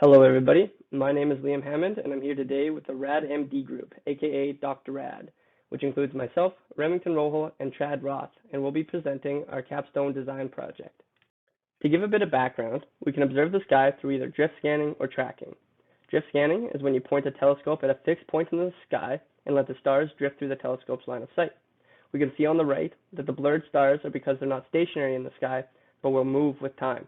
Hello everybody, my name is Liam Hammond and I'm here today with the RDMD group, aka Dr. Rad, which includes myself, Remington, Rohel, and Trad Roth, and we'll be presenting our capstone design project. To give a bit of background, we can observe the sky through either drift scanning or tracking. Drift scanning is when you point a telescope at a fixed point in the sky and let the stars drift through the telescope's line of sight. We can see on the right that the blurred stars are because they're not stationary in the sky, but will move with time.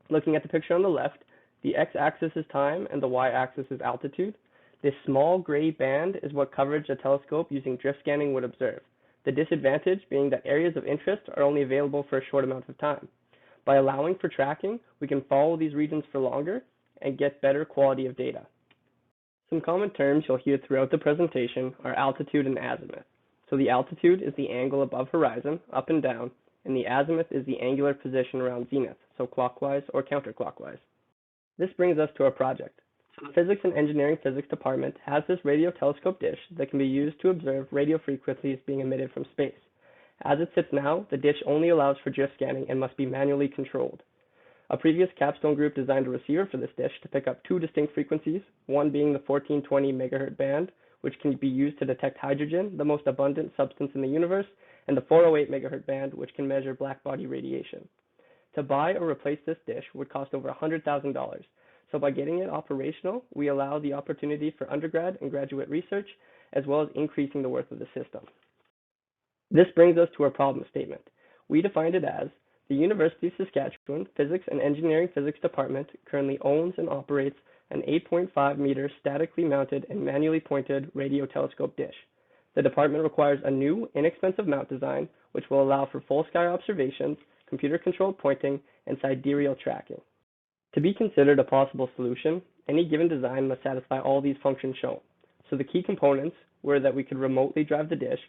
Looking at the picture on the left, the x-axis is time and the y-axis is altitude. This small gray band is what coverage a telescope using drift scanning would observe. The disadvantage being that areas of interest are only available for a short amount of time. By allowing for tracking, we can follow these regions for longer and get better quality of data. Some common terms you'll hear throughout the presentation are altitude and azimuth. So the altitude is the angle above horizon, up and down, and the azimuth is the angular position around zenith, so clockwise or counterclockwise. This brings us to our project. So the Physics and Engineering Physics Department has this radio telescope dish that can be used to observe radio frequencies being emitted from space. As it sits now, the dish only allows for drift scanning and must be manually controlled. A previous capstone group designed a receiver for this dish to pick up two distinct frequencies, one being the 1420 MHz band, which can be used to detect hydrogen, the most abundant substance in the universe, and the 408 MHz band, which can measure black body radiation. To buy or replace this dish would cost over $100,000. So by getting it operational, we allow the opportunity for undergrad and graduate research, as well as increasing the worth of the system. This brings us to our problem statement. We defined it as the University of Saskatchewan Physics and Engineering Physics Department currently owns and operates an 8.5 meter statically mounted and manually pointed radio telescope dish. The department requires a new, inexpensive mount design, which will allow for full sky observations, computer-controlled pointing, and sidereal tracking. To be considered a possible solution, any given design must satisfy all these functions shown. So the key components were that we could remotely drive the dish,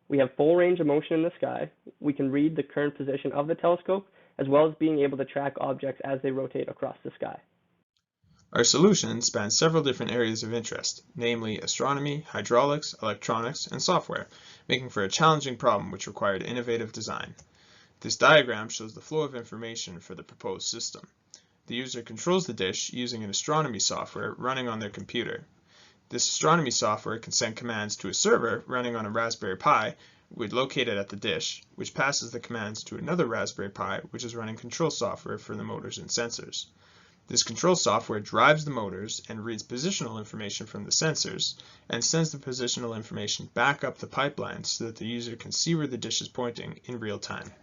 we have full range of motion in the sky, we can read the current position of the telescope, as well as being able to track objects as they rotate across the sky. Our solution spans several different areas of interest, namely astronomy, hydraulics, electronics, and software, making for a challenging problem which required innovative design. This diagram shows the flow of information for the proposed system. The user controls the dish using an astronomy software running on their computer. This astronomy software can send commands to a server running on a Raspberry Pi, located at the dish, which passes the commands to another Raspberry Pi, which is running control software for the motors and sensors. This control software drives the motors and reads positional information from the sensors and sends the positional information back up the pipeline so that the user can see where the dish is pointing in real time.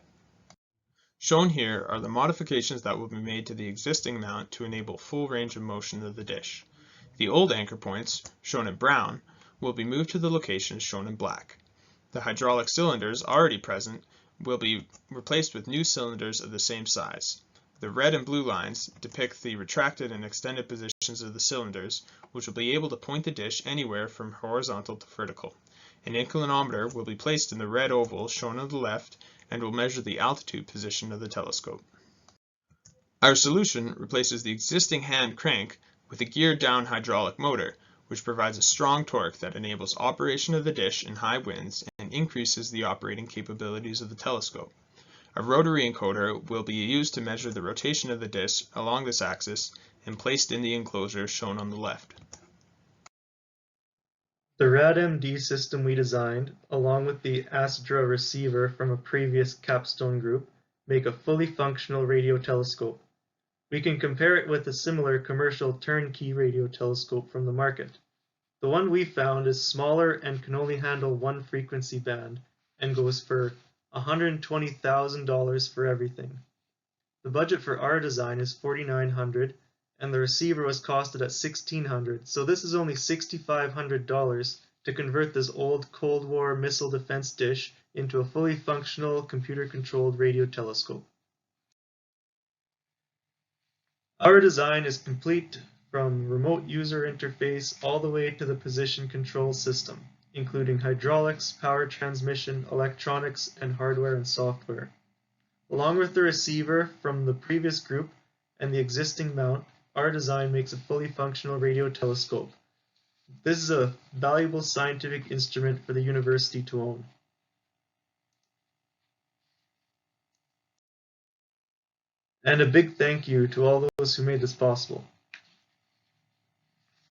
Shown here are the modifications that will be made to the existing mount to enable full range of motion of the dish. The old anchor points, shown in brown, will be moved to the locations shown in black. The hydraulic cylinders already present will be replaced with new cylinders of the same size. The red and blue lines depict the retracted and extended positions of the cylinders, which will be able to point the dish anywhere from horizontal to vertical. An inclinometer will be placed in the red oval shown on the left and will measure the altitude position of the telescope. Our solution replaces the existing hand crank with a geared down hydraulic motor, which provides a strong torque that enables operation of the dish in high winds and increases the operating capabilities of the telescope. A rotary encoder will be used to measure the rotation of the dish along this axis and placed in the enclosure shown on the left. The RDMD system we designed, along with the Astra receiver from a previous capstone group, make a fully functional radio telescope. We can compare it with a similar commercial turnkey radio telescope from the market. The one we found is smaller and can only handle one frequency band and goes for $120,000 for everything. The budget for our design is $4,900 and the receiver was costed at $1,600, so this is only $6,500 to convert this old Cold War missile defense dish into a fully functional computer-controlled radio telescope. Our design is complete from remote user interface all the way to the position control system, including hydraulics, power transmission, electronics, and hardware and software. Along with the receiver from the previous group and the existing mount, our design makes a fully functional radio telescope. This is a valuable scientific instrument for the university to own. And a big thank you to all those who made this possible.